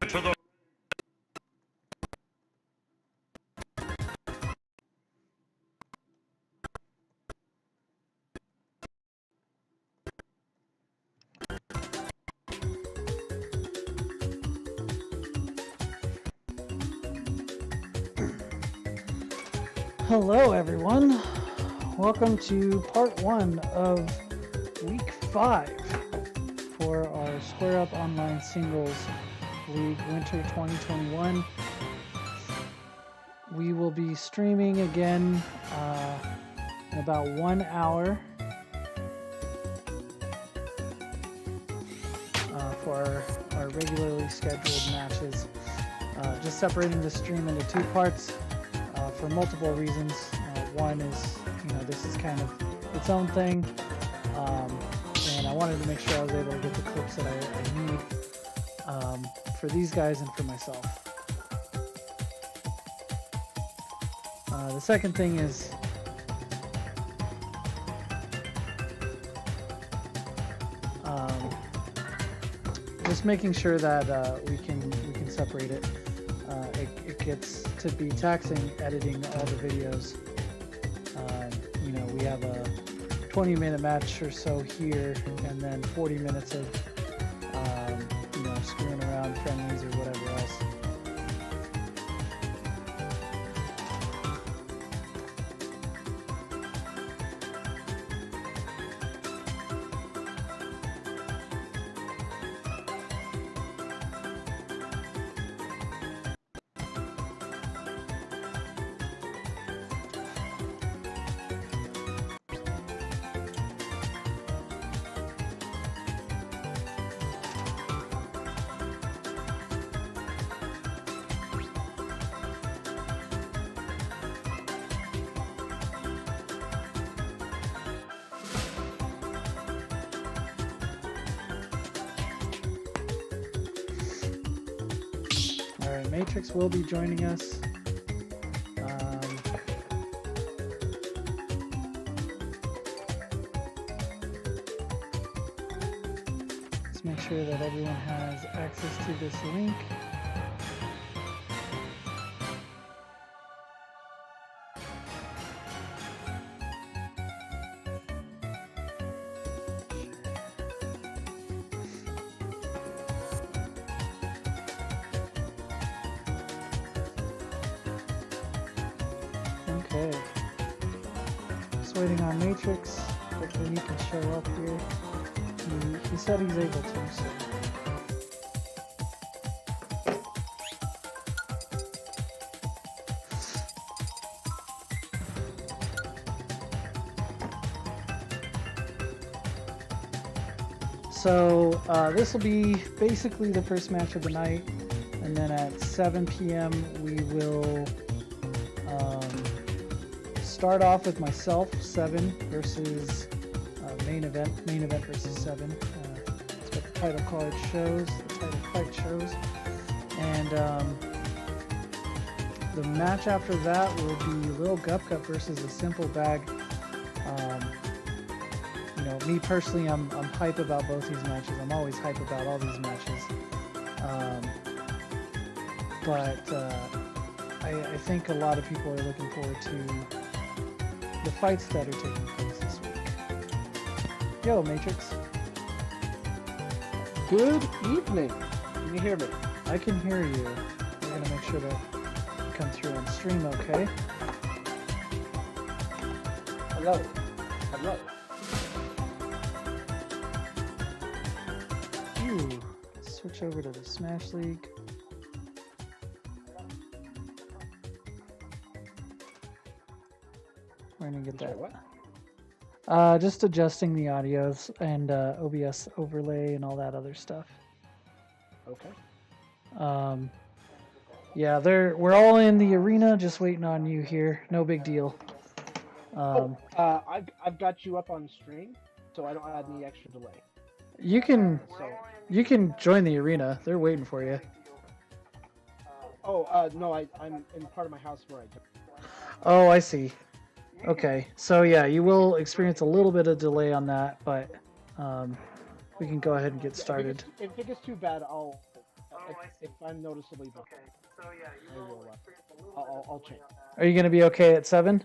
Hello everyone, welcome to part 1 of week 5 for our Square Up Online Singles League Winter 2021. We will be streaming again in about 1 hour for our regularly scheduled matches. Just separating the stream into 2 parts. For multiple reasons. One is, this is kind of its own thing, and I wanted to make sure I was able to get the clips that I need for these guys and for myself. The second thing is just making sure that we can separate it. It gets to be taxing editing all the videos. We have a 20-minute match or so here, and then 40 minutes of screwing around, friendlies or whatever else. Matrix will be joining us. Let's make sure that everyone has access to this link. Okay, just waiting on Matrix. Hopefully he can show up here. He said he's able to, so this will be basically the first match of the night, and then at 7 p.m. we will start off with myself, 7 versus main event versus 7. That's what the title card shows, the title fight shows. And the match after that will be Lil Gup Gup versus a Simple Bag. Me personally, I'm hype about both these matches. I'm always hype about all these matches. But I think a lot of people are looking forward to the fights that are taking place this week. Yo, Matrix. Good evening. Can you hear me? I can hear you. We're gonna make sure to come through on stream, okay? Hello. Hello. Ooh, switch over to the Smash League. We're gonna get that. What? Just adjusting the audios and OBS overlay and all that other stuff. Okay. Yeah, we're all in the arena, just waiting on you here. No big deal. I've got you up on stream, so I don't add any extra delay. You can join the arena. They're waiting for you. Oh, no, I'm in part of my house where I do. Oh, I see. Okay, so yeah, you will experience a little bit of delay on that, but we can go ahead and get started. If it gets too bad, I'll if I'm noticeably behind, I will. I'll change. Are you going to be okay at 7?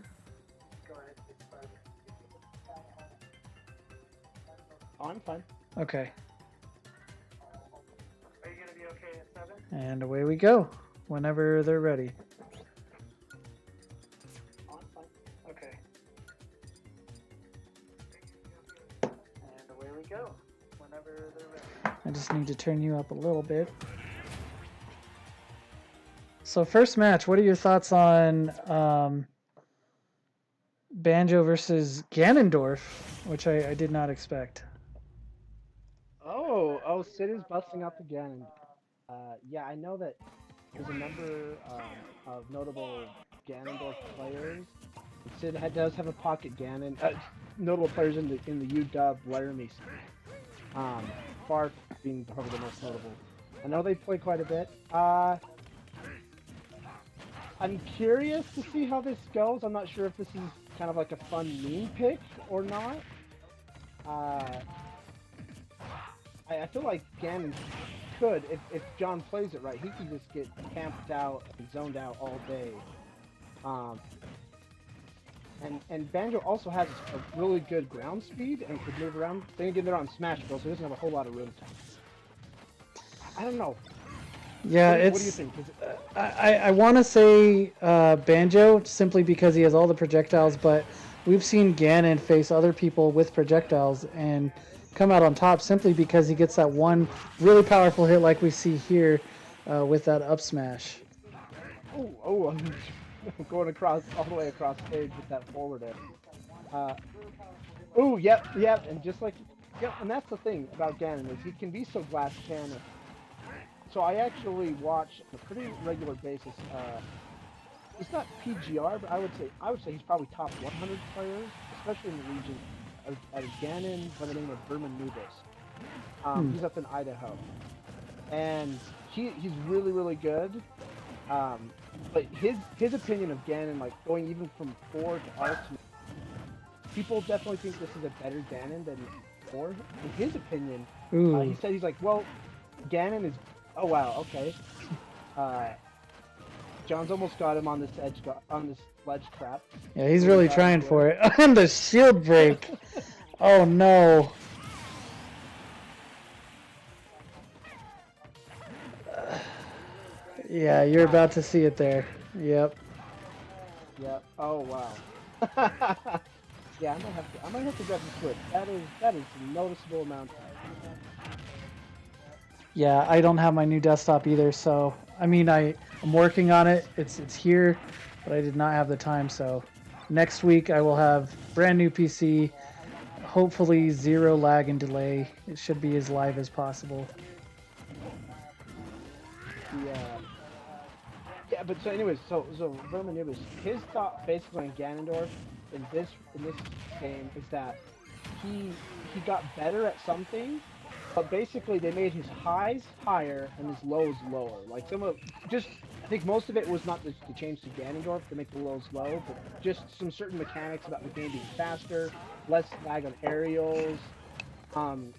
Oh, I'm fine. Okay. And away we go, whenever they're ready. Oh, I'm fine. Okay. And away we go, whenever they're ready. I just need to turn you up a little bit. So first match, what are your thoughts on Banjo versus Ganondorf, which I did not expect? Oh, Sid is busting up again. Yeah, I know that there's a number of notable Ganondorf players. Sid does have a pocket Ganon. Notable players in the UW Laramie scene. Far being probably the most notable. I know they play quite a bit. I'm curious to see how this goes. I'm not sure if this is kind of like a fun meme pick or not. I feel like Ganon could, if John plays it right, he can just get camped out and zoned out all day. And Banjo also has a really good ground speed and could move around. Then again, they're on Smash Bros, so he doesn't have a whole lot of room time. I don't know. Yeah, what do you think? I want to say Banjo simply because he has all the projectiles, but we've seen Ganon face other people with projectiles and come out on top simply because he gets that one really powerful hit like we see here with that up smash. I'm going across all the way across stage with that forward air. Yep, and just like, yep, and that's the thing about Ganon is he can be so glass cannon. So I actually watch on a pretty regular basis. He's not PGR, but I would say he's probably top 100 players, especially in the region of Ganon by the name of Vermin Nubis. He's up in Idaho, and he's really really good. But his opinion of Ganon, like going even from 4 to ultimate, people definitely think this is a better Ganon than 4. In his opinion, he said he's like, well, Ganon is. Oh wow, okay. John's almost got him on this on this ledge trap. Yeah, he's really trying for it. And the shield break. Oh no. Yeah, you're about to see it there. Yep. Yep. Oh wow. Yeah, I might have to grab the switch. That is a noticeable amount. Yeah, I don't have my new desktop either, so I mean I'm working on it. It's here, but I did not have the time, so next week I will have brand new PC, hopefully 0 lag and delay. It should be as live as possible. Yeah, but so anyways, so Vermin Nubis, his thought basically on Ganondorf in this game is that he got better at something, but basically they made his highs higher and his lows lower. Like I think most of it was not to change to Ganondorf to make the lows low, but just some certain mechanics about the game being faster, less lag on aerials.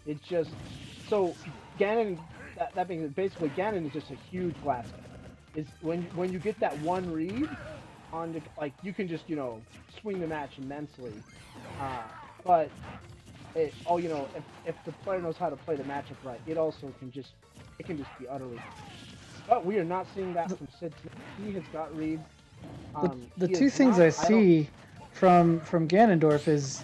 It's just so Ganon. That being basically Ganon is just a huge glass. Is when you get that one read on the, like you can just swing the match immensely, but if the player knows how to play the matchup right, it can just be utterly. But we are not seeing that from Sid. He has got reads. The two things I see from Ganondorf is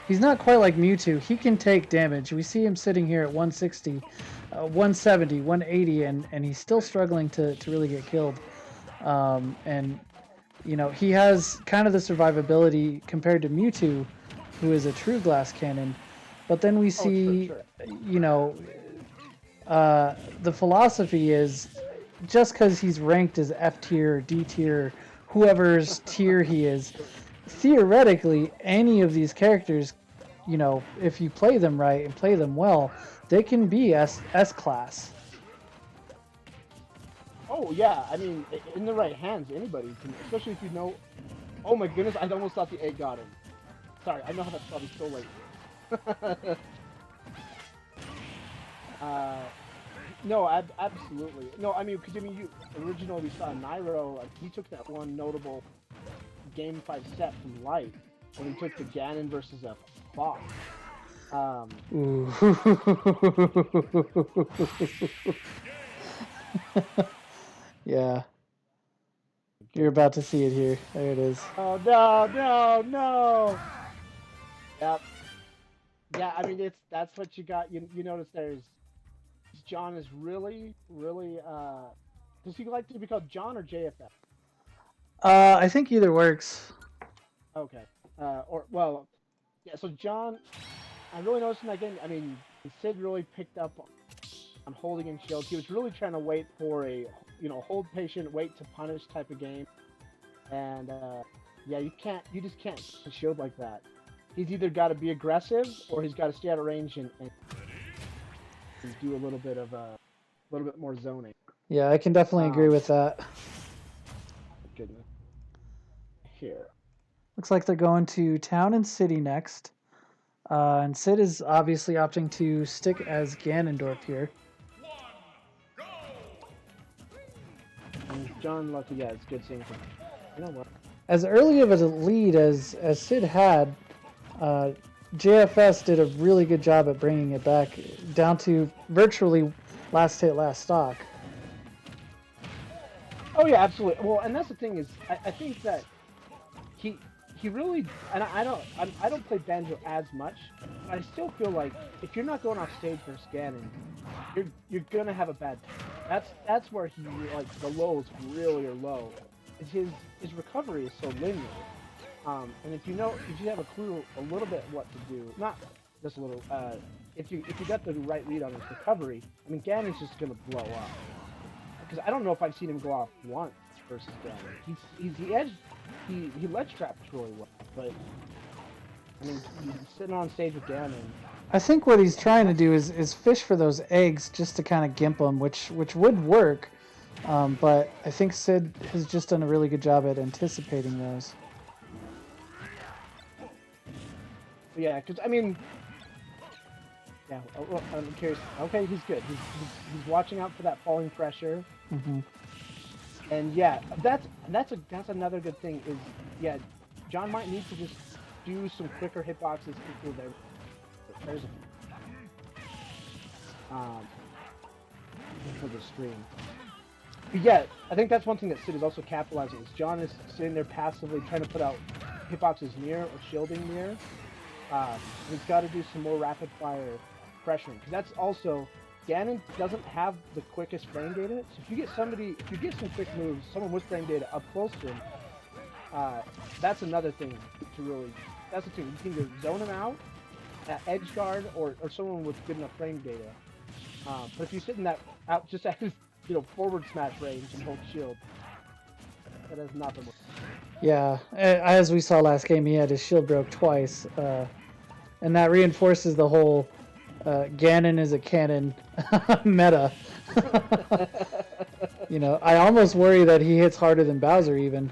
he's not quite like Mewtwo. He can take damage. We see him sitting here at 160. 170, 180, and he's still struggling to really get killed. And he has kind of the survivability compared to Mewtwo, who is a true glass cannon. But then we see, the philosophy is just because he's ranked as F tier, D tier, whoever's tier he is, theoretically, any of these characters, if you play them right and play them well, they can be S class. Oh yeah, I mean, in the right hands, anybody can, especially if you know. Oh my goodness, I almost thought the egg got him. Sorry, I know how that's probably so late. No, absolutely. No, I mean, because I mean, you originally we saw Nairo. He took that one notable game 5 set from Light when he took the Ganon versus a Fox. Ooh. Yeah, you're about to see it here. There it is. Oh no, no, no! Yep. Yeah, I mean that's what you got. You notice there's John is really does he like to be called John or JFF? I think either works. Okay. Or well, yeah. So John, I really noticed in that game. I mean, Sid really picked up on holding in shield. He was really trying to wait for a hold patient, wait to punish type of game. And yeah, you just can't shield like that. He's either got to be aggressive or he's got to stay out of range and do a little bit more zoning. Yeah, I can definitely agree with that. Goodness. Here. Looks like they're going to Town and City next. And Sid is obviously opting to stick as Ganondorf here. And John Lucky, yeah, it's good seeing him. You know what? As early of a lead as Sid had, JFS did a really good job at bringing it back down to virtually last hit, last stock. Oh yeah, absolutely. Well, and that's the thing is, I think that he really, and I don't play banjo as much, but I still feel like if you're not going off stage for Ganon, you're gonna have a bad time. That's where he like the lows really are low. His recovery is so linear. And if you have a clue a little bit what to do, not just a little, if you got the right read on his recovery, I mean Ganon's just gonna blow up. Because I don't know if I've seen him go off once versus Ganon. He ledge traps really well, but I mean he's sitting on stage with Ganon. I think what he's trying to do is fish for those eggs just to kind of gimp them, which would work. But I think Sid has just done a really good job at anticipating those. Yeah, because I mean, yeah, I'm curious. Okay, he's good. He's watching out for that falling pressure. Mm-hmm. And yeah, that's another good thing is yeah, John might need to just do some quicker hitboxes before there's for the stream. But yeah, I think that's one thing that Sid is also capitalizing is John is sitting there passively trying to put out hitboxes near or shielding near. He's got to do some more rapid fire pressuring because that's also Ganon doesn't have the quickest frame data. So if you get some quick moves, someone with frame data up close to him, that's another thing to really. That's the thing. You can either zone him out at edge guard or someone with good enough frame data. But if you sit in that out just at his forward smash range and hold shield, that has not been working. Yeah, as we saw last game, he had his shield broke twice, and that reinforces the whole Ganon is a cannon meta. I almost worry that he hits harder than Bowser even.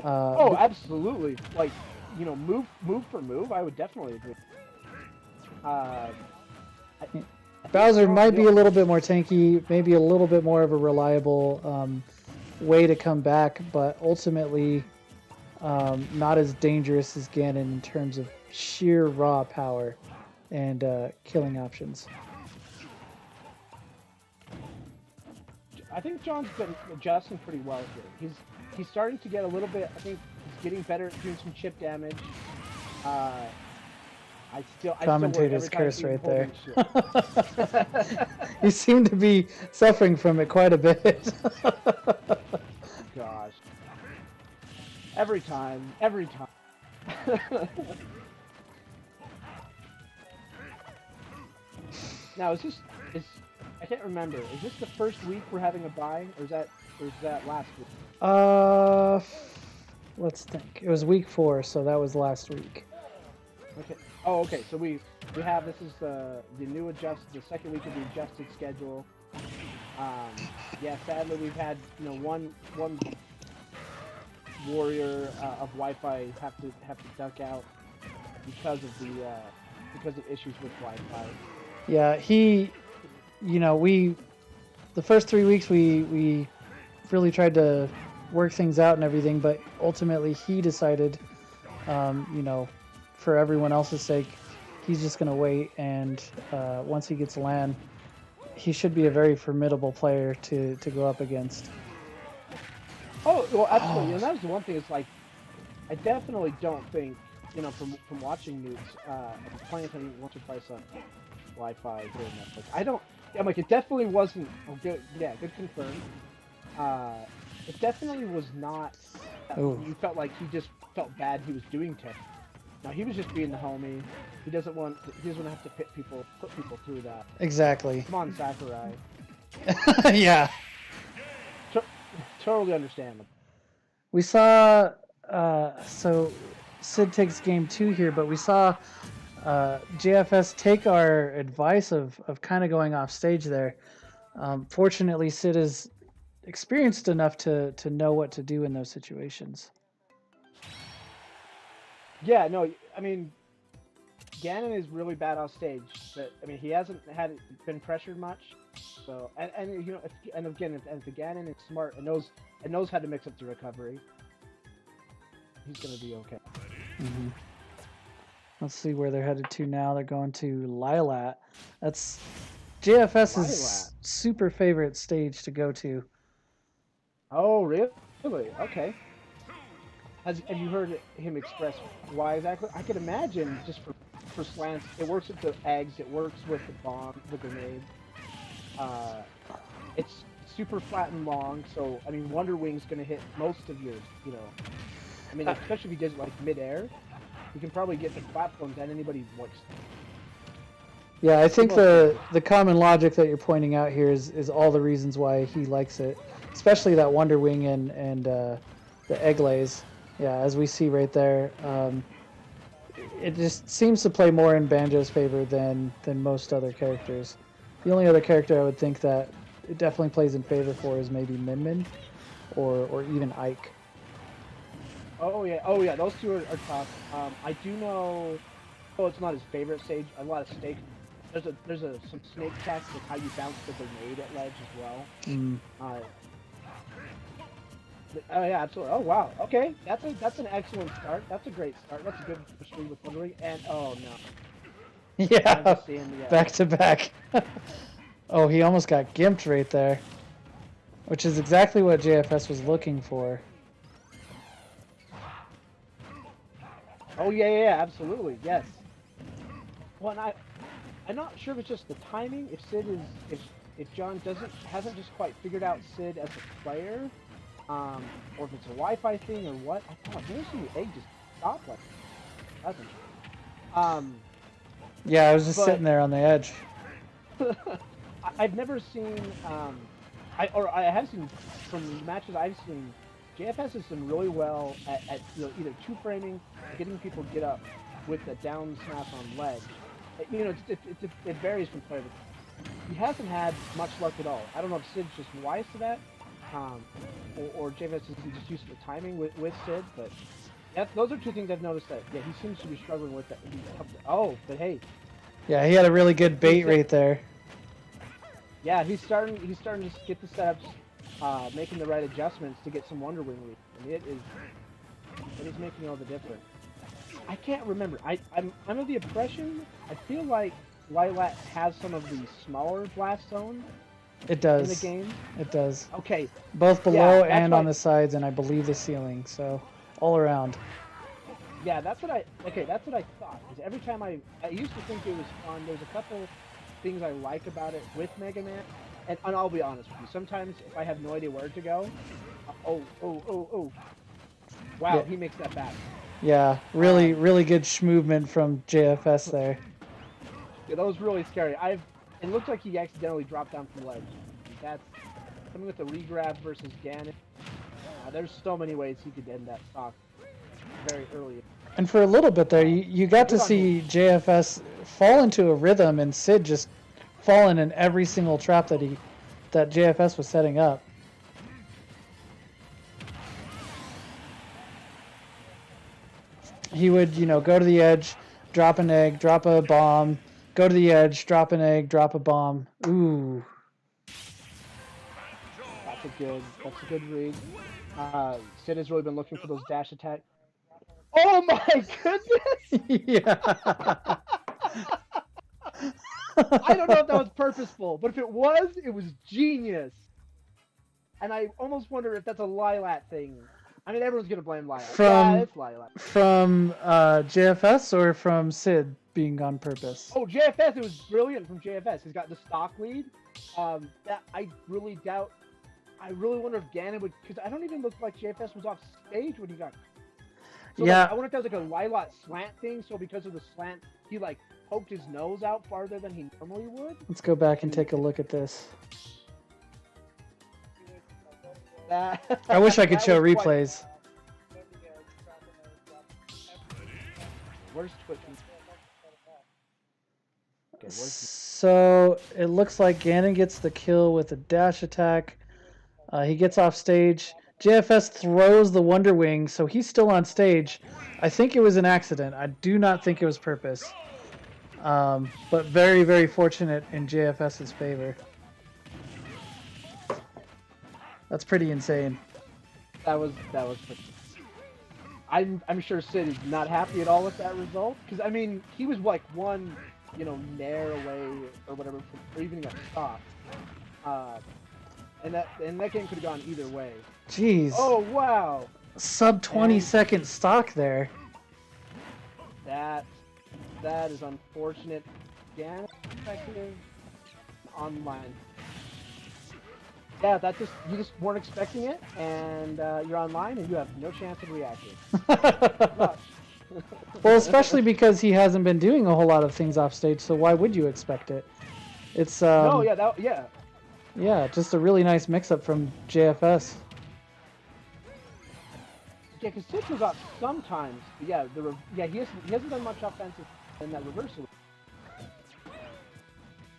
Oh, absolutely! Like, move for move, I would definitely agree. Bowser might be a little bit more tanky, maybe a little bit more of a reliable way to come back, but ultimately not as dangerous as Ganon in terms of sheer raw power and killing options. I think John's been adjusting pretty well here. He's starting to get a little bit. I think he's getting better at doing some chip damage. Commentator's curse right there. You seem to be suffering from it quite a bit. Gosh. Every time. Now, I can't remember. Is this the first week we're having a bye, or is that last week? Let's think. It was week 4, so that was last week. Okay. Oh, okay. So we have this is the second week of the adjusted schedule. Yeah, sadly we've had one warrior of Wi-Fi have to duck out because of issues with Wi-Fi. Yeah, he the first 3 weeks we really tried to work things out and everything, but ultimately he decided, for everyone else's sake, he's just going to wait, and once he gets LAN, he should be a very formidable player to go up against. Oh, well, absolutely. And that was the one thing. It's like, I definitely don't think, from watching newts, playing something once or twice on Wi-Fi here and Netflix. I'm like, it definitely wasn't. Oh, good. Yeah, good confirm. It definitely was not. You felt like he just felt bad. He was doing tech. No, he was just being the homie. He doesn't want to have to put people through that. Exactly. Come on, Sakurai. Yeah. Totally understandable. We saw, so Sid takes game 2 here, but we saw JFS take our advice of kind of going off stage there. Fortunately, Sid is experienced enough to know what to do in those situations. Yeah, no, I mean, Ganon is really bad off stage, but I mean, he hasn't been pressured much. So, and again, if the Ganon is smart and knows how to mix up the recovery, he's gonna be okay. Mm-hmm. Let's see where they're headed to now. They're going to Lilat. That's JFS's super favorite stage to go to. Oh, really? Okay. Have you heard him express why exactly? I could imagine just for slants, it works with the eggs, it works with the bomb, the grenade. It's super flat and long, so I mean, Wonder Wing's gonna hit most of your, I mean, especially if he does it like mid-air, you can probably get the platforms and anybody wants. Yeah, I think the common logic that you're pointing out here is all the reasons why he likes it, especially that Wonder Wing and the egg lays. Yeah, as we see right there, it just seems to play more in Banjo's favor than most other characters. The only other character I would think that it definitely plays in favor for is maybe Min Min, or even Ike. Oh yeah, those two are tough. I do know. Oh, it's not his favorite stage. A lot of snake. There's some snake tests with how you bounce the grenade at ledge as well. Oh yeah, absolutely. Oh wow. Okay, that's an excellent start. That's a great start. That's a good history with Wonder Wing. And oh no. Yeah. Back to back. Oh, he almost got gimped right there, which is exactly what JFS was looking for. Oh yeah, absolutely, yes. Well, and I'm not sure if it's just the timing. If Sid is if John hasn't just quite figured out Sid as a player, or if it's a Wi-Fi thing or what. I've never seen the egg just stop like that. Hasn't. Yeah, I was just sitting there on the edge. I've never seen. I have seen from matches I've seen. JFS has done really well at either two framing, getting people get up with the down smash on ledge. It varies from player to player. He hasn't had much luck at all. I don't know if Sid's just wise to that, or JFS is just used to the timing with Sid. But those are two things I've noticed that he seems to be struggling with. That. But hey. Yeah, he had a really good bait right there. Yeah, he's starting to get the setups, making the right adjustments to get some Wonder Wing lead, and it is making all the difference. I can't remember. I'm under the impression I feel like Lilat has some of the smaller blast zones. It does. In the game. It does. Okay. Both below and on the sides, and I believe the ceiling. So all around. Yeah, that's what I thought. Because every time I used to think it was fun. There's a couple things I like about it with Mega Man, and I'll be honest with you. Sometimes if I have no idea where to go, wow, yeah. He makes that back. Yeah, really good movement from JFS there. Yeah, that was really scary. It looked like he accidentally dropped down from ledge. That's something with the regrab versus Ganon. There's so many ways he could end that stock very early. And for a little bit there, you got to see JFS fall into a rhythm, and Sid just falling in every single trap that JFS was setting up. He would, go to the edge, drop an egg, drop a bomb, Go to the edge, drop an egg, drop a bomb. Ooh. That's a good read. Sid has really been looking for those dash attacks. Oh my goodness! Yeah. I don't know if that was purposeful, but if it was genius. And I almost wonder if that's a Lilat thing. I mean, everyone's gonna blame Lilat. Yeah, it's Lilat. From JFS or from Sid being on purpose? Oh, JFS! It was brilliant from JFS. He's got the stock lead. That I really doubt. I really wonder if Ganon would, because I don't even look like JFS was off stage when he got. So Yeah. Like, I wonder if that was like a Lilat slant thing. So because of the slant, he like poked his nose out farther than he normally would. Let's go back and take a look at this. I wish I could show replays. Where's Twitch? Okay, So it looks like Ganon gets the kill with a dash attack. He gets off stage. JFS throws the Wonder Wing, so he's still on stage. I think it was an accident. I do not think it was purpose. But very, very fortunate in JFS's favor. That's pretty insane. That was. I'm sure Sid is not happy at all with that result, because I mean he was like one, nair away or whatever from evening up stop. And that game could have gone either way. Jeez. Oh wow. Sub 20-second stock there. That is unfortunate. Again, effective online. Yeah, you just weren't expecting it, and you're online, and you have no chance of reacting. Well, especially because he hasn't been doing a whole lot of things off stage, so why would you expect it? It's no, yeah, yeah, just a really nice mix-up from JFS. Yeah, because Sid was up sometimes. But yeah, he hasn't done much offensive in that reversal.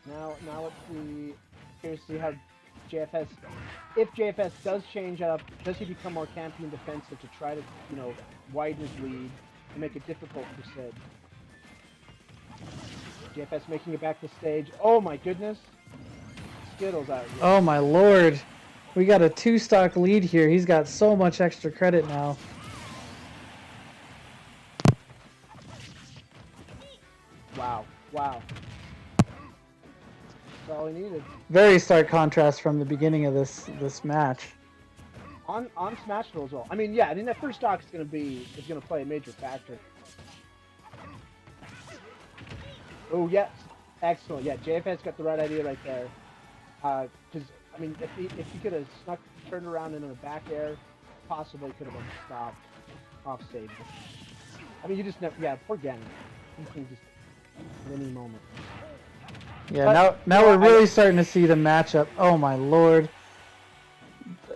Now let's see. Curious to see how JFS, if JFS does change up, does he become more campy and defensive to try to, widen his lead and make it difficult for Sid? JFS making it back to stage. Oh my goodness. Skittles out here. Oh my lord. We got a 2-stock lead here. He's got so much extra credit now. Wow. That's all he needed. Very stark contrast from the beginning of this match. On Smashville as well. I mean, yeah, that first stock is gonna play a major factor. Oh yes, excellent. Yeah, JFS got the right idea right there. Because I mean, if he could have turned around into the back air, possibly could have been stopped off stage. I mean, you just never. Yeah, poor Ganon. He can just at any moment. Yeah, But, now we're really starting to see the matchup. Oh my lord.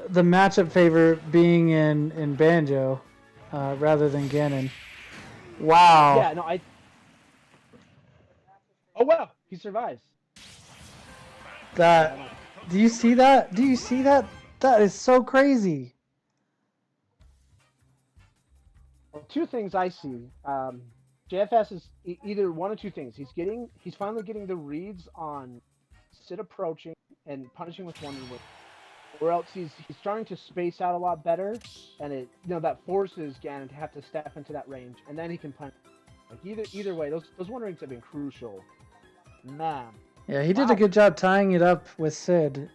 The matchup favor being in Banjo rather than Ganon. Wow. Yeah, no, oh wow, he survives. Do you see that? That is so crazy. Well, two things I see. JFS is either one of two things. He's finally getting the reads on Sid approaching and punishing with Wonder Wing, or else he's starting to space out a lot better, and that forces Ganon to have to step into that range, and then he can punch. Like either way, those Wonder Wings have been crucial. Man. Yeah, he did a good job tying it up with Sid.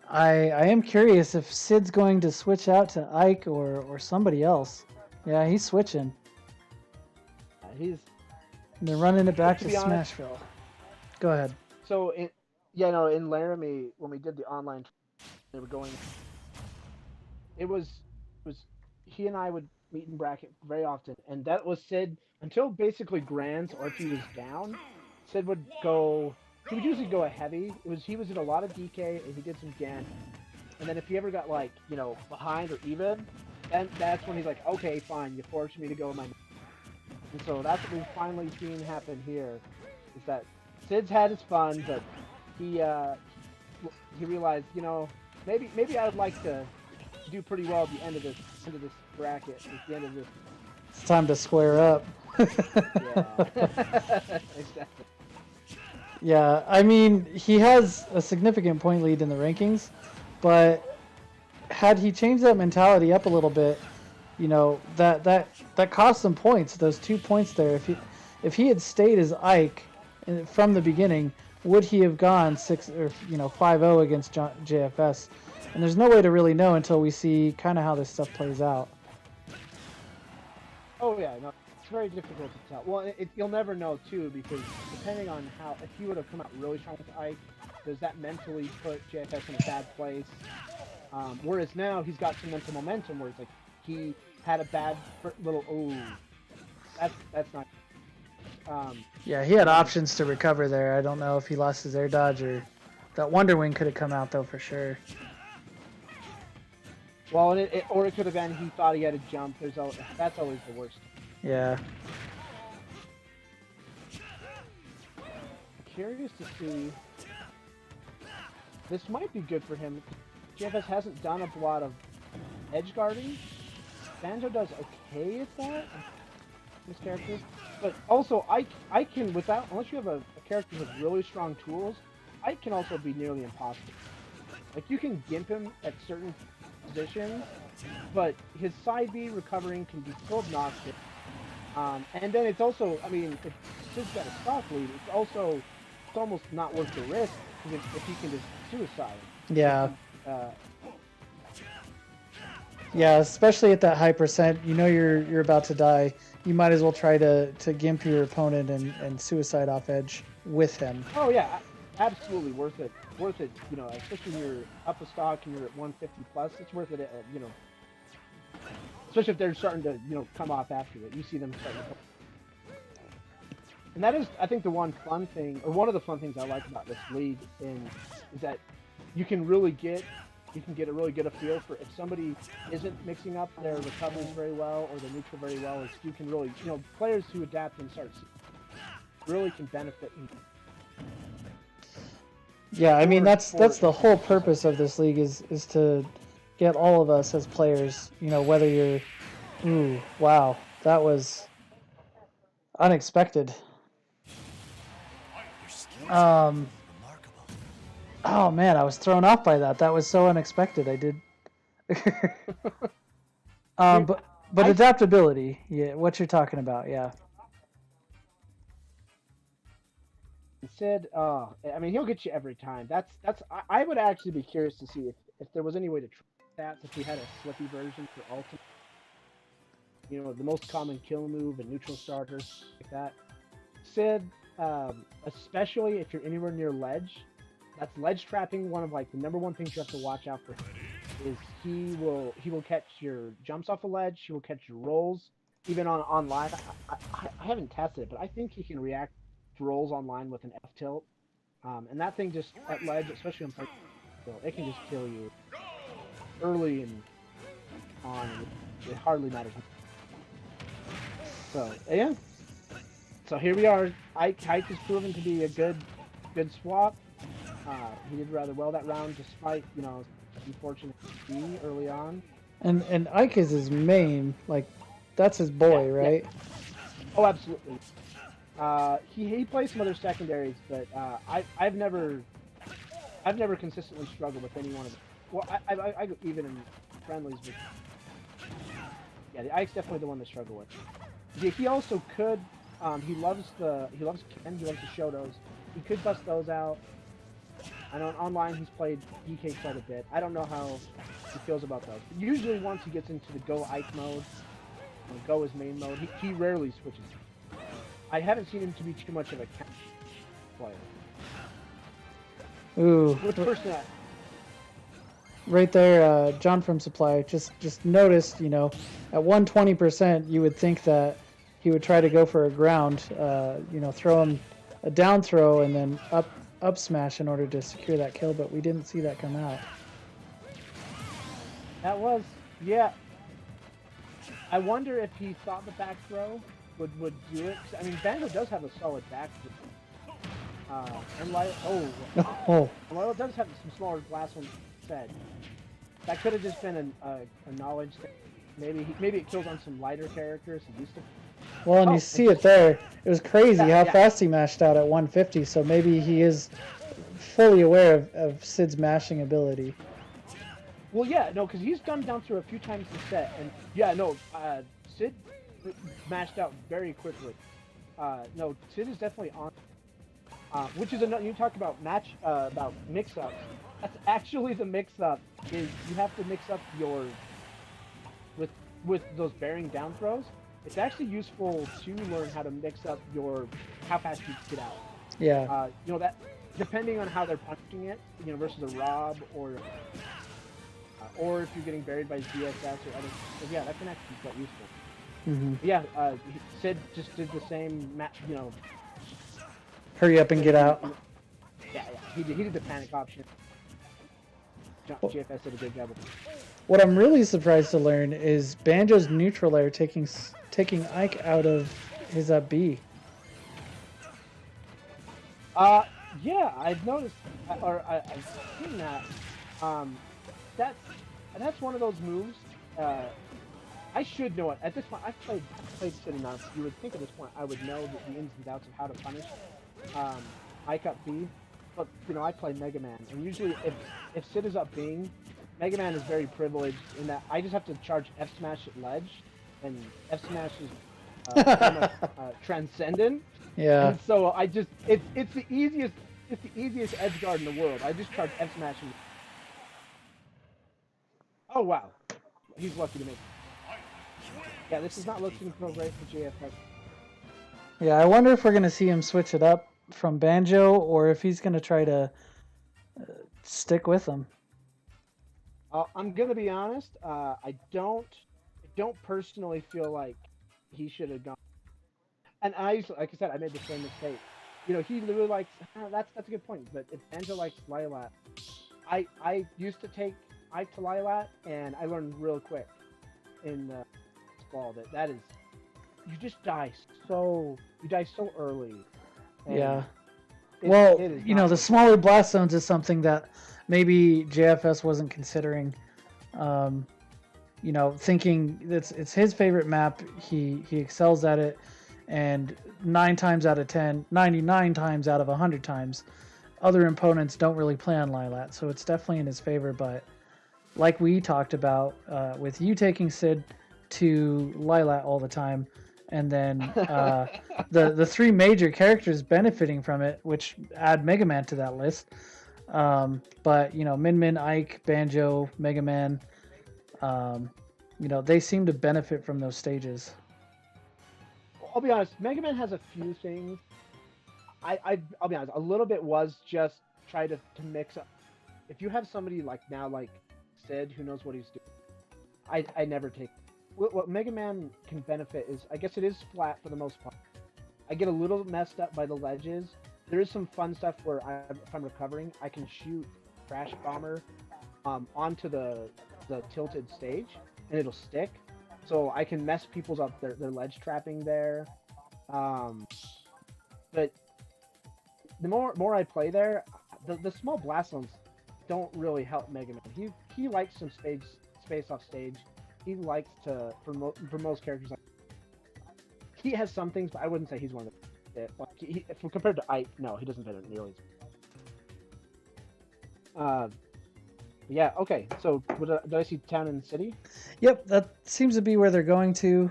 I am curious if Sid's going to switch out to Ike or somebody else. Yeah, he's switching. They're running it back to Smashville. Go ahead. So in Laramie, when we did the online, they were going. It was he and I would meet in bracket very often, and that was Sid until basically Grands, or if he was down, Sid would go. He would usually go a heavy. He was in a lot of DK, and he did some Gan. And then if he ever got behind or even, then that's when he's like, okay, fine, you forced me to go my. And so that's what we've finally seen happen here, is that Sid's had his fun, but he realized, maybe I would like to do pretty well at the end of this bracket, at the end of this. It's time to square up. Yeah. Exactly. Yeah, I mean, he has a significant point lead in the rankings, but had he changed that mentality up a little bit, that cost some points. Those 2 points there. If he had stayed as Ike from the beginning, would he have gone 5-0 against JFS? And there's no way to really know until we see kind of how this stuff plays out. Oh yeah, no, it's very difficult to tell. Well, you'll never know too because depending on how, if he would have come out really strong with Ike, does that mentally put JFS in a bad place? Whereas now he's got some mental momentum where it's like he had a bad little that's not. Yeah, he had options to recover there. I don't know if he lost his air dodge or that Wonder Wing could have come out though for sure. Well, or it could have been he thought he had a jump. That's always the worst. Yeah. I'm curious to see. This might be good for him. JFS hasn't done a lot of edge guarding. Banjo does okay at that. His character, but also I can without unless you have a character with really strong tools, I can also be nearly impossible. Like you can gimp him at certain positions, but his side B recovering can be so obnoxious. And then it's also, I mean, if Sid's got a stock lead, it's almost not worth the risk because if he can just suicide. Yeah. Uh, Yeah, especially at that high percent, you're about to die. You might as well try to gimp your opponent and suicide off edge with him. Oh yeah, absolutely worth it. Worth it, especially when you're up a stock and you're at 150 plus. It's worth it, especially if they're starting to, come off after it. You see them starting to come. And that is, I think, one of the fun things I like about this league is that you can get a really good feel for if somebody isn't mixing up their recoveries very well or their neutral very well. You can really, players who adapt and start really can benefit. Yeah, I mean that's the whole purpose of this league is to get all of us as players. Whether you're, wow, that was unexpected. Oh man, I was thrown off by that. That was so unexpected. I did. But adaptability, yeah, what you're talking about, yeah. Sid, I mean, he'll get you every time. I would actually be curious to see if there was any way to track that, if we had a slippy version for ultimate. The most common kill move and neutral starters like that. Sid, especially if you're anywhere near ledge, that's ledge trapping. One of the number one things you have to watch out for is he will catch your jumps off a ledge. He will catch your rolls, even online. I haven't tested it, but I think he can react to rolls online with an F tilt. And that thing just at ledge, especially on it can just kill you early and on. It hardly matters. So yeah. So here we are. Ike has proven to be a good swap. He did rather well that round, despite unfortunate B early on. And Ike is his main, that's his boy, right? Yeah. Oh, absolutely. He plays some other secondaries, but I've never consistently struggled with any one of them. Well, I go even in friendlies with. Yeah, the Ike's definitely the one to struggle with. Yeah, he also could. He loves Ken. He loves the Shotos. He could bust those out. I know online he's played DK quite a bit. I don't know how he feels about those. But usually once he gets into the Go Ike mode, Go his main mode, he rarely switches. I haven't seen him to be too much of a player. Ooh. Which person? Right there, John from Supply just noticed, at 120%, you would think that he would try to go for a ground, throw him a down throw and then up smash in order to secure that kill, but we didn't see that come out. That was, yeah. I wonder if he thought the back throw would do it. I mean, Bango does have a solid back throw. And Lyle does have some smaller glass ones said. That could have just been a knowledge thing. Maybe it kills on some lighter characters. He used to. Well, and Oh, you see it there. It was crazy yeah, how yeah. fast he mashed out at 150. So maybe he is fully aware of Sid's mashing ability. Well, yeah, no, because he's gone down through a few times the set, and yeah, no, Sid mashed out very quickly. No, Sid is definitely on. Which is another. You talk about about mix-ups. That's actually the mix-up. Is you have to mix up your with those bearing down throws. It's actually useful to learn how to mix up your how fast you get out. Yeah. That depending on how they're punching it, versus a Rob or if you're getting buried by ZSS or other. So yeah, that can actually be quite useful. Hmm. Yeah, Sid just did the same. Hurry up and get out. Yeah, he did the panic option. Well, GFS did a good job with it. what I'm really surprised to learn is Banjo's neutral air taking Ike out of his B. Yeah, I've noticed, or I've seen that. Um, that's one of those moves. I should know it at this point. I've played Sid enough. You would think at this point I would know the ins and outs of how to punish Ike up B. But I play Mega Man, and usually if Sid is up Bing, Mega Man is very privileged in that I just have to charge F smash at ledge, and F smash is pretty much transcendent. Yeah. And so I just it's the easiest edge guard in the world. I just charge F smash. Oh wow, he's lucky to make it. Yeah, this is not looking so great for JFS. Yeah, I wonder if we're going to see him switch it up from Banjo or if he's going to try to stick with him. I'm gonna be honest. I don't personally feel like he should have gone. And like I said, I made the same mistake. He literally likes. That's a good point. But if Banjo likes Lilat, I used to take Ike to Lilat, and I learned real quick in the ball that is you just die so early. Yeah. Well, the smaller blast zones is something that maybe JFS wasn't considering. Thinking it's his favorite map. He excels at it, and 9 times out of 10, 99 times out of 100 times, other opponents don't really play on Lilat, so it's definitely in his favor. But like we talked about, with you taking Sid to Lilat all the time, and then the 3 major characters benefiting from it, which add Mega Man to that list. But Min Min, Ike, Banjo, Mega Man, they seem to benefit from those stages. I'll be honest, Mega Man has a few things. I'll be honest, a little bit was just try to mix up. If you have somebody like Sid who knows what he's doing, I never take. What Mega Man can benefit is, I guess it is flat for the most part. I get a little messed up by the ledges. There is some fun stuff where if I'm recovering, I can shoot Crash Bomber onto the tilted stage, and it'll stick. So I can mess people's up their ledge trapping there. But the more I play there, the small blast zones don't really help Mega Man. He likes some space off stage. He likes to for most characters. He has some things, but I wouldn't say he's one of them. If compared to Ike, no, he doesn't fit it nearly. Yeah. Okay. So, did I see town and city? Yep, that seems to be where they're going to.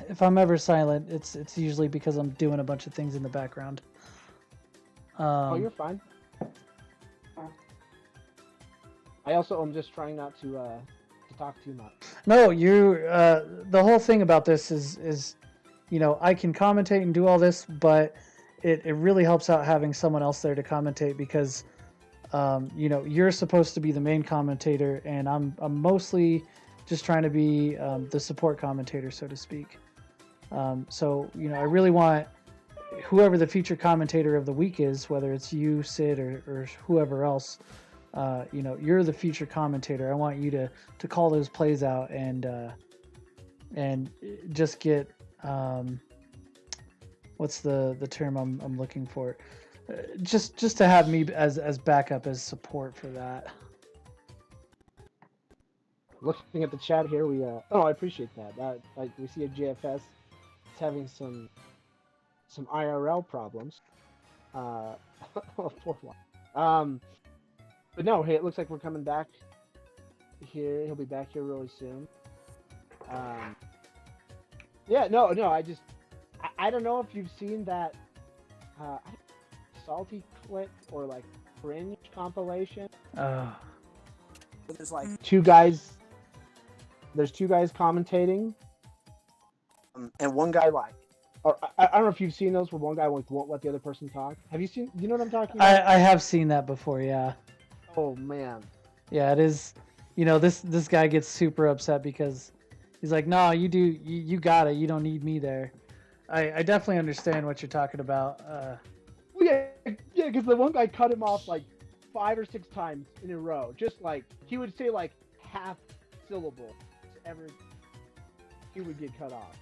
If I'm ever silent, it's usually because I'm doing a bunch of things in the background. Oh, you're fine. I also am just trying not to talk too much. No, the whole thing about this is I can commentate and do all this, but it really helps out having someone else there to commentate because you're supposed to be the main commentator, and I'm mostly just trying to be the support commentator, so to speak. So I really want whoever the feature commentator of the week is, whether it's you, Sid, or whoever else. You're the feature commentator. I want you to call those plays out and just get what's the term I'm looking for? Just to have me as backup, as support for that. looking at the chat here, we oh, I appreciate that. Like we see a JFS is having some IRL problems. Poor one. But no, hey, it looks like we're coming back here. He'll be back here really soon. Yeah, no, I don't know if you've seen that salty clip or like cringe compilation. There's like two guys. There's two guys commentating, and one guy like, or I don't know if you've seen those where one guy like won't let the other person talk. Have you seen? You know what I'm talking about? I have seen that before. Yeah. Oh man. Yeah, it is. You know, this guy gets super upset because he's like, "No, you got it. You don't need me there." I definitely understand what you're talking about. Well, yeah, because the one guy cut him off like 5 or 6 times in a row. Just like he would say like half syllable every he would get cut off.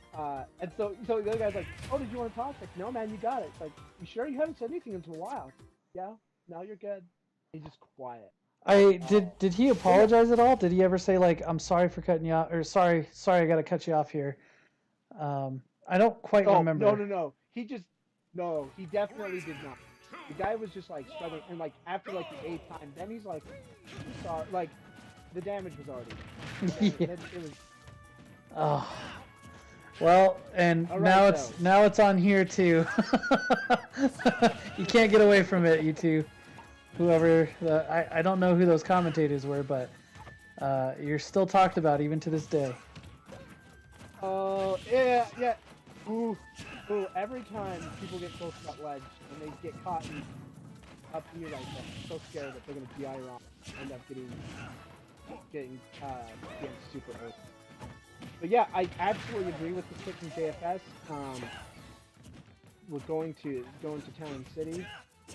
And so the other guy's like, "Oh, did you want to talk?" Like, "No, man, you got it." It's like, "You sure you haven't said anything in a while?" "Yeah, no, you're good." He's just quiet. Did he apologize at all? Did he ever say like, "I'm sorry for cutting you off," or sorry, I got to cut you off here? I don't quite remember. No. He definitely did not. The guy was just like struggling, and like after like the 8th time, then he's like, "I'm sorry." Like the damage was already. Yeah. It was. Oh. Well, and Right, now it's on here too. You can't get away from it, you two. Whoever I don't know who those commentators were, but you're still talked about even to this day. Oh yeah. Ooh. Every time people get close to that ledge and they get caught up here like that, I'm so scared that they're gonna DI wrong, end up getting super hurt. But yeah, I absolutely agree with the pick from JFS. We're going to Town and City.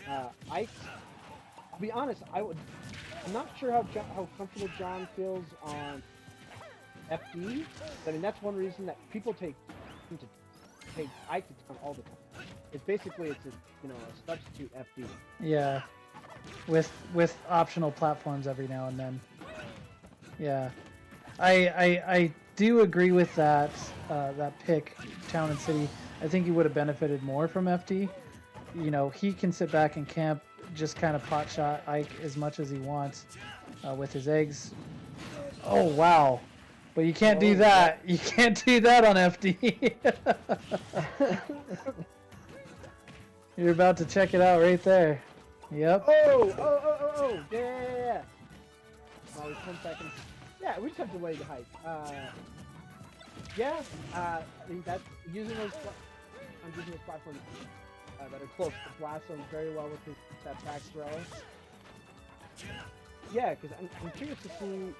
I'll be honest, I'm not sure how comfortable John feels on FD. I mean, that's one reason that people take Ike to Town all the time. It's basically a substitute FD. Yeah, with optional platforms every now and then. Yeah, I do agree with that pick, Town and City. I think he would have benefited more from FD. You know, he can sit back and camp, just kind of pot shot Ike as much as he wants with his eggs. Oh wow! But you can't do that. You can't do that on FD. You're about to check it out right there. Yep. Oh! Yeah. Oh, 10 seconds. Yeah, we just have to wait to hike. I mean that's using those platforms that are close to blast them very well with that back throw. Yeah, because I'm curious to see.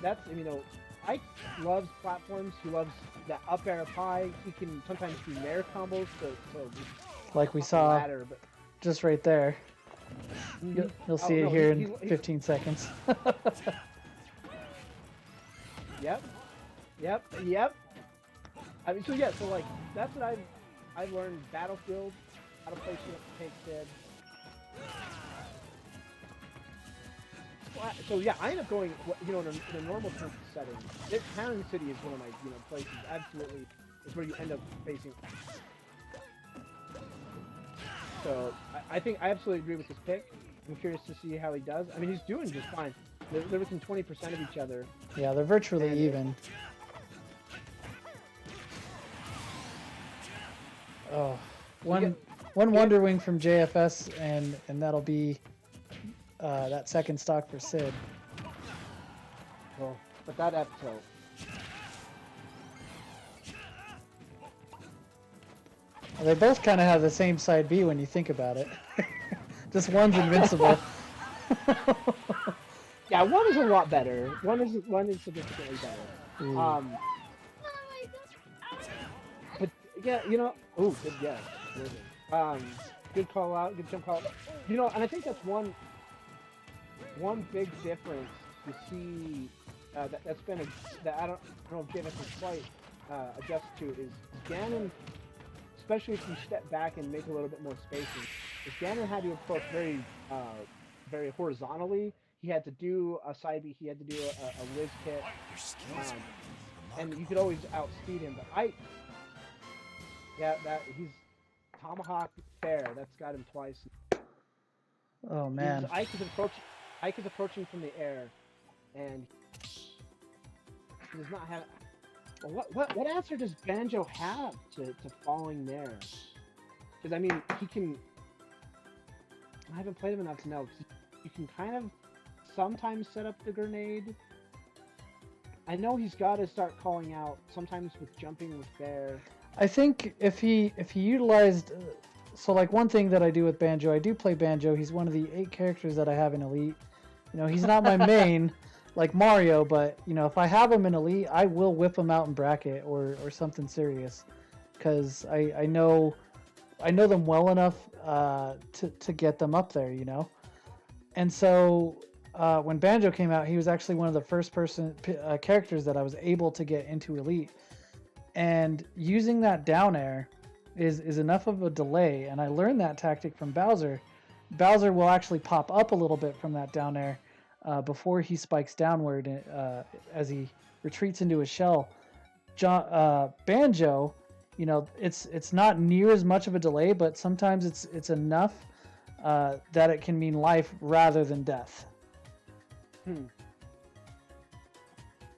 Ike loves platforms. He loves that up air up high. He can sometimes do nair combos. So like we saw ladder, but... just right there. You'll see it here in 15 seconds. Yep. I mean, so like that's what I've learned. Battlefield, how to play tank Sid. So yeah, I end up going, in a normal setting. Town and City is one of my, places. Absolutely, is where you end up facing. So I think I absolutely agree with this pick. I'm curious to see how he does. I mean, he's doing just fine. They're within 20% of each other. Yeah, they're virtually even. Oh, one Wonder Wing from JFS, and that'll be that second stock for Sid. Well, but that episode. Well, they both kind of have the same side B when you think about it. Just one's invincible. Yeah, one is a lot better. One is significantly better. But yeah, oh, good, yeah, good call out, good jump call. And I think that's one big difference to see that's been that I don't know if JFS is quite adjusted to is Ganon, especially if you step back and make a little bit more spacing. If Ganon had to approach very horizontally, he had to do a side beat, he had to do a whiz kit, um, and you could always outspeed him. But that he's tomahawk fair. That's got him twice. Oh man. Ike is approaching from the air, and he does not have. What answer does Banjo have to falling there? Because I mean, he can. I haven't played him enough to know. 'Cause you can kind of sometimes set up the grenade. I know he's got to start calling out sometimes with jumping with Bear. I think if he utilized, so like one thing that I do with Banjo, I do play Banjo. He's one of the 8 characters that I have in Elite. You know, he's not my main like Mario, but you know, if I have him in Elite, I will whip him out in bracket or something serious, because I know them well enough to get them up there, you know. And so when Banjo came out, he was actually one of the first characters that I was able to get into Elite. And using that down air is enough of a delay, and I learned that tactic from Bowser. Bowser will actually pop up a little bit from that down air before he spikes downward as he retreats into his shell. Banjo, you know, it's not near as much of a delay, but sometimes it's enough that it can mean life rather than death.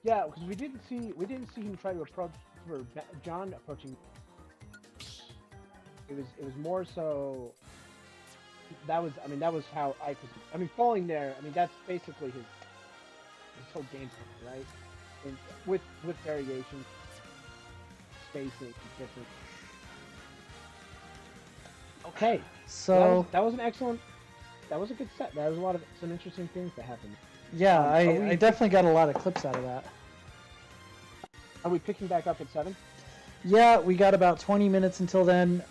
Yeah, because we didn't see him try to approach for John approaching. It was more so. That was how Ike was. Falling there. That's basically his whole game plan, right? And with variations, spacing, different. Okay, so that was an excellent. That was a good set. There was a lot of some interesting things that happened. Yeah, I definitely got a lot of clips out of that. Are we picking back up at 7? Yeah, we got about 20 minutes until then.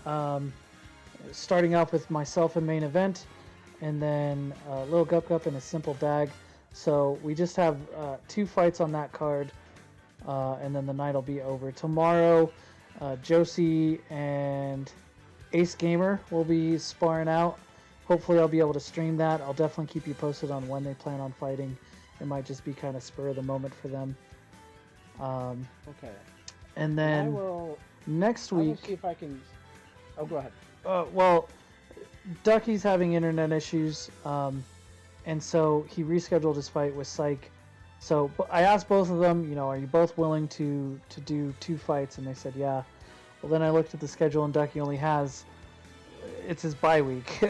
Starting off with myself in main event, and then Lil Gup Gup and a simple dag. So we just have 2 fights on that card, and then the night will be over. Tomorrow, Josie and Ace Gamer will be sparring out. Hopefully I'll be able to stream that. I'll definitely keep you posted on when they plan on fighting. It might just be kind of spur of the moment for them. Okay. And then next week... I will see if I can... Oh, go ahead. Well, Ducky's having internet issues, and so he rescheduled his fight with Psych. So I asked both of them, you know, are you both willing to do 2 fights? And they said, yeah. Well, then I looked at the schedule, and Ducky only has... It's his bye week.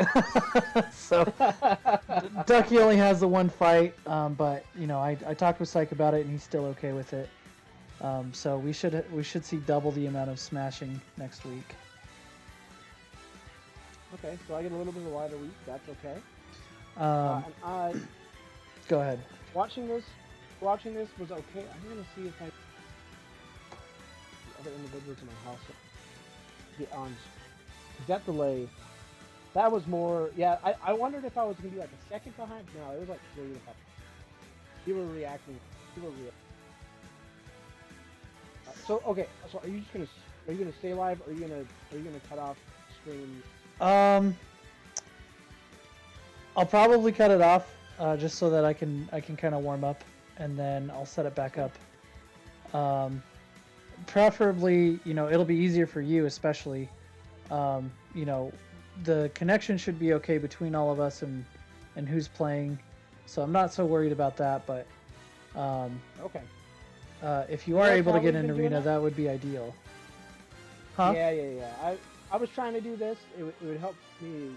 So Ducky only has the 1 fight, but, you know, I talked with Psych about it, and he's still okay with it. So we should see double the amount of smashing next week. Okay, so I get a little bit of a wider week. That's okay. And go ahead. Watching this was okay. I'm gonna see if the other individuals in my house get on. That delay, that was more. Yeah, I wondered if I was gonna be like a second behind. No, it was like 3 to 5. You were reacting. So okay, so are you gonna stay live? Or are you gonna cut off stream? I'll probably cut it off just so that I can kind of warm up, and then I'll set it back up. Preferably, you know, it'll be easier for you, especially. You know, the connection should be okay between all of us and who's playing, so I'm not so worried about that. But okay. If you are able to get in arena, that would be ideal. Huh? Yeah. I was trying to do this. It would help me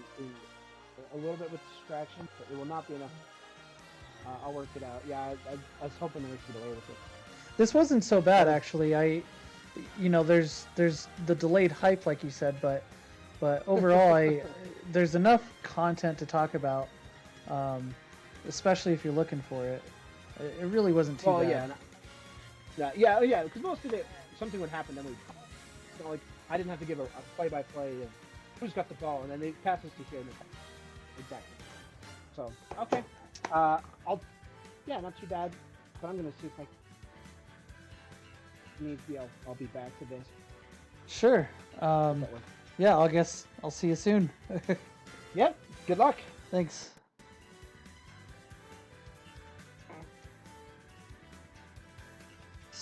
a little bit with distraction, but it will not be enough. I'll work it out. Yeah, I was hoping there was a delay with it. This wasn't so bad, actually. You know, there's the delayed hype, like you said, but overall, there's enough content to talk about, especially if you're looking for it. It really wasn't too bad. Yeah. Because most of it, something would happen, then it's not like I didn't have to give a play-by-play of who's got the ball, and then they pass us to here. Exactly. So okay, not too bad. But I'm gonna see if I need to be. I'll be back to this. Sure. Yeah. I'll see you soon. Yep. Good luck. Thanks.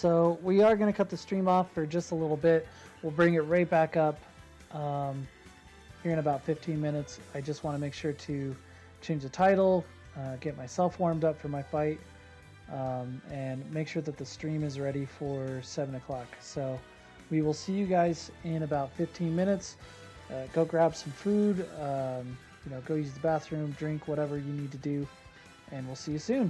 So we are going to cut the stream off for just a little bit. We'll bring it right back up here in about 15 minutes. I just want to make sure to change the title, get myself warmed up for my fight, and make sure that the stream is ready for 7 o'clock. So we will see you guys in about 15 minutes. Go grab some food, go use the bathroom, drink, whatever you need to do, and we'll see you soon.